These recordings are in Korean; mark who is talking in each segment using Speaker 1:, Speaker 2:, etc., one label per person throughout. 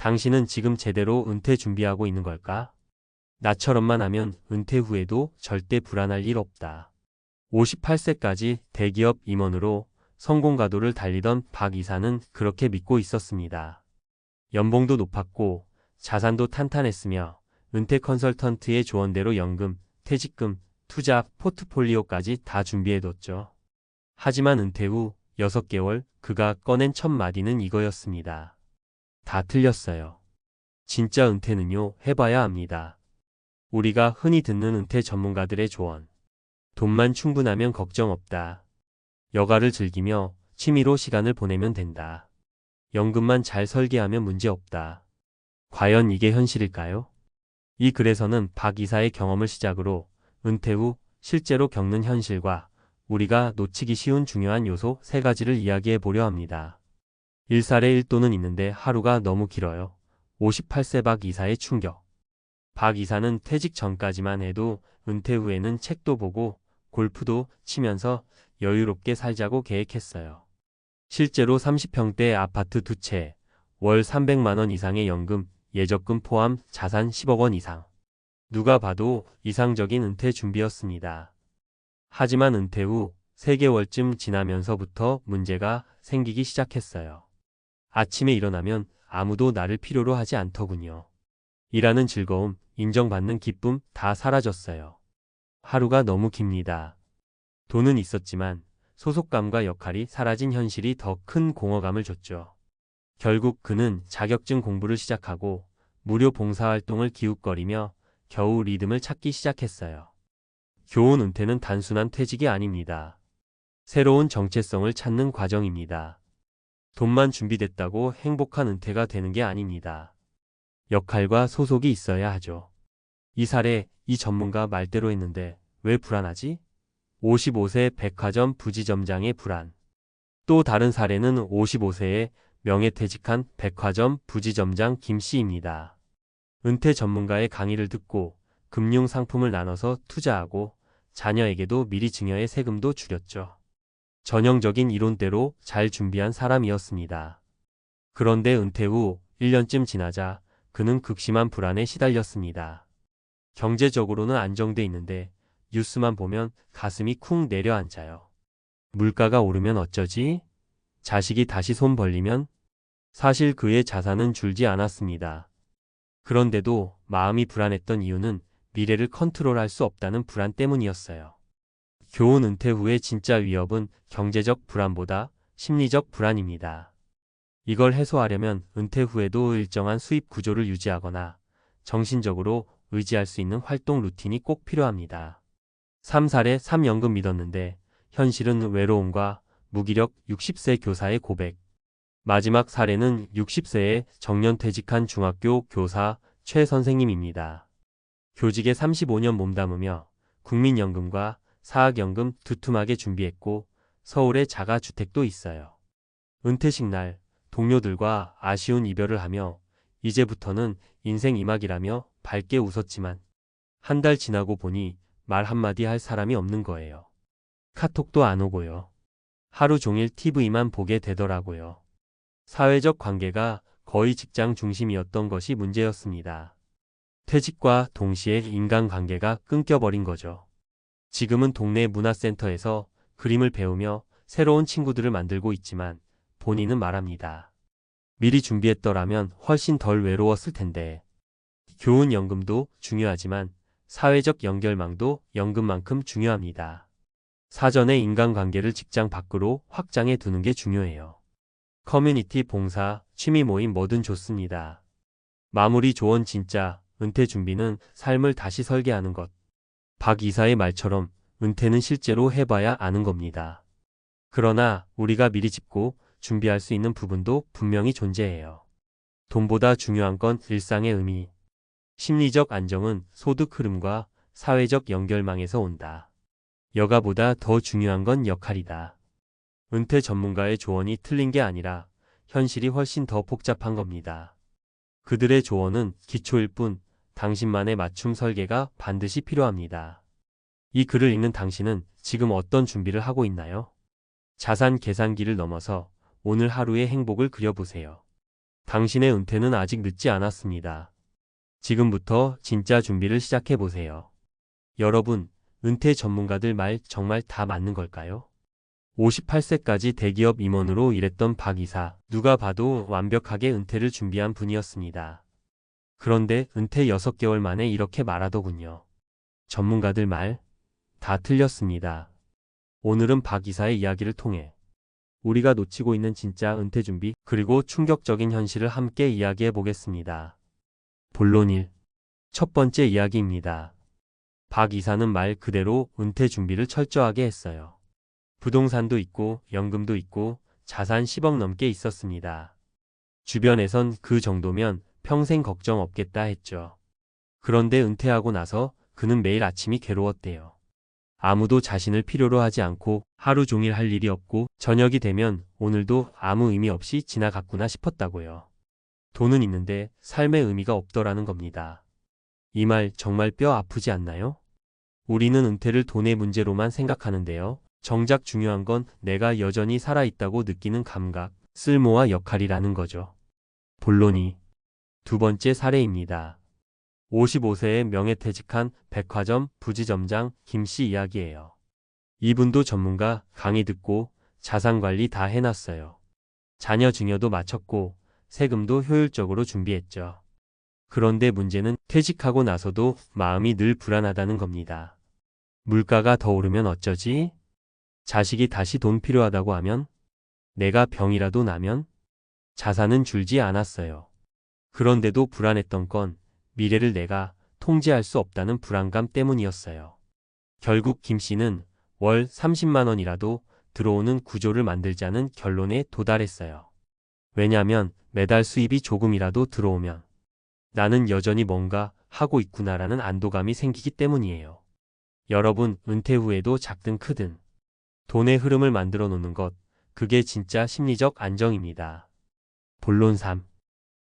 Speaker 1: 당신은 지금 제대로 은퇴 준비하고 있는 걸까? 나처럼만 하면 은퇴 후에도 절대 불안할 일 없다. 58세까지 대기업 임원으로 성공가도를 달리던 박 이사는 그렇게 믿고 있었습니다. 연봉도 높았고 자산도 탄탄했으며 은퇴 컨설턴트의 조언대로 연금, 퇴직금, 투자, 포트폴리오까지 다 준비해뒀죠. 하지만 은퇴 후 6개월 그가 꺼낸 첫 마디는 이거였습니다. 다 틀렸어요. 진짜 은퇴는요, 해봐야 합니다. 우리가 흔히 듣는 은퇴 전문가들의 조언. 돈만 충분하면 걱정 없다. 여가를 즐기며 취미로 시간을 보내면 된다. 연금만 잘 설계하면 문제 없다. 과연 이게 현실일까요? 이 글에서는 박 이사의 경험을 시작으로 은퇴 후 실제로 겪는 현실과 우리가 놓치기 쉬운 중요한 요소 3가지를 이야기해 보려 합니다. 일살에 1도는 있는데 하루가 너무 길어요. 58세 박 이사의 충격. 박 이사는 퇴직 전까지만 해도 은퇴 후에는 책도 보고 골프도 치면서 여유롭게 살자고 계획했어요. 실제로 30평대 아파트 2채, 월 300만 원 이상의 연금, 예적금 포함 자산 10억 원 이상. 누가 봐도 이상적인 은퇴 준비였습니다. 하지만 은퇴 후 3개월쯤 지나면서부터 문제가 생기기 시작했어요. 아침에 일어나면 아무도 나를 필요로 하지 않더군요. 일하는 즐거움, 인정받는 기쁨 다 사라졌어요. 하루가 너무 깁니다. 돈은 있었지만 소속감과 역할이 사라진 현실이 더 큰 공허감을 줬죠. 결국 그는 자격증 공부를 시작하고 무료 봉사활동을 기웃거리며 겨우 리듬을 찾기 시작했어요. 교훈 은퇴는 단순한 퇴직이 아닙니다. 새로운 정체성을 찾는 과정입니다. 돈만 준비됐다고 행복한 은퇴가 되는 게 아닙니다. 역할과 소속이 있어야 하죠. 이 사례, 이 전문가 말대로 했는데 왜 불안하지? 55세 백화점 부지점장의 불안. 또 다른 사례는 55세에 명예퇴직한 백화점 부지점장 김 씨입니다. 은퇴 전문가의 강의를 듣고 금융 상품을 나눠서 투자하고 자녀에게도 미리 증여해 세금도 줄였죠. 전형적인 이론대로 잘 준비한 사람이었습니다. 그런데 은퇴 후 1년쯤 지나자 그는 극심한 불안에 시달렸습니다. 경제적으로는 안정돼 있는데 뉴스만 보면 가슴이 쿵 내려앉아요. 물가가 오르면 어쩌지? 자식이 다시 손 벌리면? 사실 그의 자산은 줄지 않았습니다. 그런데도 마음이 불안했던 이유는 미래를 컨트롤할 수 없다는 불안 때문이었어요. 교훈 은퇴 후의 진짜 위협은 경제적 불안보다 심리적 불안입니다. 이걸 해소하려면 은퇴 후에도 일정한 수입 구조를 유지하거나 정신적으로 의지할 수 있는 활동 루틴이 꼭 필요합니다. 3살에 3연금 믿었는데 현실은 외로움과 무기력 60세 교사의 고백. 마지막 사례는 60세에 정년퇴직한 중학교 교사 최 선생님입니다. 교직에 35년 몸담으며 국민연금과 사학연금 두툼하게 준비했고 서울에 자가주택도 있어요. 은퇴식 날 동료들과 아쉬운 이별을 하며 이제부터는 인생 이막이라며 밝게 웃었지만 한 달 지나고 보니 말 한마디 할 사람이 없는 거예요. 카톡도 안 오고요. 하루 종일 TV만 보게 되더라고요. 사회적 관계가 거의 직장 중심이었던 것이 문제였습니다. 퇴직과 동시에 인간관계가 끊겨버린 거죠. 지금은 동네 문화센터에서 그림을 배우며 새로운 친구들을 만들고 있지만 본인은 말합니다. 미리 준비했더라면 훨씬 덜 외로웠을 텐데. 교훈 연금도 중요하지만 사회적 연결망도 연금만큼 중요합니다. 사전에 인간관계를 직장 밖으로 확장해 두는 게 중요해요. 커뮤니티 봉사, 취미 모임 뭐든 좋습니다. 마무리 조언 진짜 은퇴 준비는 삶을 다시 설계하는 것. 박 이사의 말처럼 은퇴는 실제로 해봐야 아는 겁니다. 그러나 우리가 미리 짚고 준비할 수 있는 부분도 분명히 존재해요. 돈보다 중요한 건 일상의 의미. 심리적 안정은 소득 흐름과 사회적 연결망에서 온다. 여가보다 더 중요한 건 역할이다. 은퇴 전문가의 조언이 틀린 게 아니라 현실이 훨씬 더 복잡한 겁니다. 그들의 조언은 기초일 뿐 당신만의 맞춤 설계가 반드시 필요합니다. 이 글을 읽는 당신은 지금 어떤 준비를 하고 있나요? 자산 계산기를 넘어서 오늘 하루의 행복을 그려보세요. 당신의 은퇴는 아직 늦지 않았습니다. 지금부터 진짜 준비를 시작해 보세요. 여러분, 은퇴 전문가들 말 정말 다 맞는 걸까요? 58세까지 대기업 임원으로 일했던 박 이사, 누가 봐도 완벽하게 은퇴를 준비한 분이었습니다. 그런데 은퇴 6개월 만에 이렇게 말하더군요. 전문가들 말 다 틀렸습니다. 오늘은 박 이사의 이야기를 통해 우리가 놓치고 있는 진짜 은퇴 준비 그리고 충격적인 현실을 함께 이야기해 보겠습니다. 본론 1. 첫 번째 이야기입니다. 박 이사는 말 그대로 은퇴 준비를 철저하게 했어요. 부동산도 있고 연금도 있고 자산 10억 넘게 있었습니다. 주변에선 그 정도면 평생 걱정 없겠다 했죠. 그런데 은퇴하고 나서 그는 매일 아침이 괴로웠대요. 아무도 자신을 필요로 하지 않고 하루 종일 할 일이 없고 저녁이 되면 오늘도 아무 의미 없이 지나갔구나 싶었다고요. 돈은 있는데 삶의 의미가 없더라는 겁니다. 이 말 정말 뼈 아프지 않나요? 우리는 은퇴를 돈의 문제로만 생각하는데요. 정작 중요한 건 내가 여전히 살아있다고 느끼는 감각, 쓸모와 역할이라는 거죠. 본론 2. 두 번째 사례입니다. 55세에 명예퇴직한 백화점 부지점장 김씨 이야기예요. 이분도 전문가 강의 듣고 자산관리 다 해놨어요. 자녀 증여도 마쳤고 세금도 효율적으로 준비했죠. 그런데 문제는 퇴직하고 나서도 마음이 늘 불안하다는 겁니다. 물가가 더 오르면 어쩌지? 자식이 다시 돈 필요하다고 하면? 내가 병이라도 나면? 자산은 줄지 않았어요. 그런데도 불안했던 건 미래를 내가 통제할 수 없다는 불안감 때문이었어요. 결국 김 씨는 월 30만 원이라도 들어오는 구조를 만들자는 결론에 도달했어요. 왜냐면 매달 수입이 조금이라도 들어오면 나는 여전히 뭔가 하고 있구나라는 안도감이 생기기 때문이에요. 여러분, 은퇴 후에도 작든 크든 돈의 흐름을 만들어 놓는 것, 그게 진짜 심리적 안정입니다. 본론 3.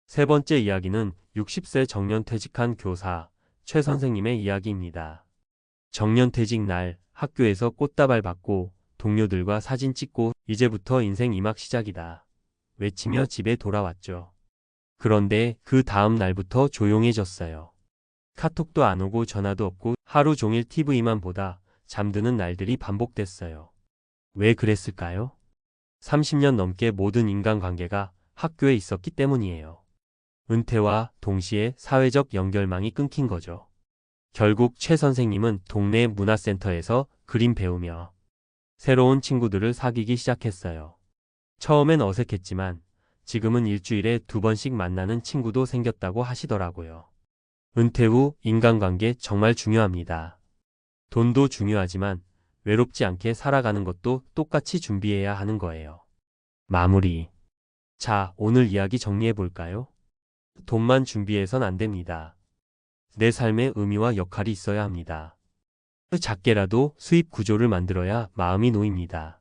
Speaker 1: 세 번째 이야기는 60세 정년퇴직한 교사 최 선생님의 이야기입니다. 정년퇴직 날 학교에서 꽃다발 받고 동료들과 사진 찍고 이제부터 인생 2막 시작이다 외치며 집에 돌아왔죠. 그런데 그 다음 날부터 조용해졌어요. 카톡도 안 오고 전화도 없고 하루 종일 TV만 보다 잠드는 날들이 반복됐어요. 왜 그랬을까요? 30년 넘게 모든 인간관계가 학교에 있었기 때문이에요. 은퇴와 동시에 사회적 연결망이 끊긴 거죠. 결국 최 선생님은 동네 문화센터에서 그림 배우며 새로운 친구들을 사귀기 시작했어요. 처음엔 어색했지만 지금은 일주일에 2번씩 만나는 친구도 생겼다고 하시더라고요. 은퇴 후 인간관계 정말 중요합니다. 돈도 중요하지만 외롭지 않게 살아가는 것도 똑같이 준비해야 하는 거예요. 마무리. 자, 오늘 이야기 정리해 볼까요? 돈만 준비해선 안 됩니다. 내 삶의 의미와 역할이 있어야 합니다. 작게라도 수입 구조를 만들어야 마음이 놓입니다.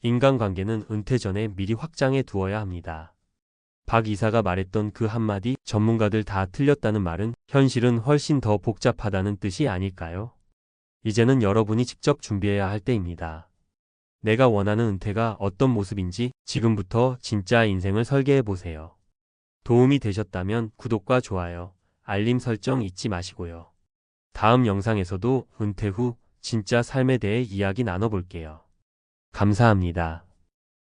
Speaker 1: 인간관계는 은퇴 전에 미리 확장해 두어야 합니다. 박 이사가 말했던 그 한마디 전문가들 다 틀렸다는 말은 현실은 훨씬 더 복잡하다는 뜻이 아닐까요? 이제는 여러분이 직접 준비해야 할 때입니다. 내가 원하는 은퇴가 어떤 모습인지 지금부터 진짜 인생을 설계해 보세요. 도움이 되셨다면 구독과 좋아요, 알림 설정 잊지 마시고요. 다음 영상에서도 은퇴 후 진짜 삶에 대해 이야기 나눠볼게요. 감사합니다.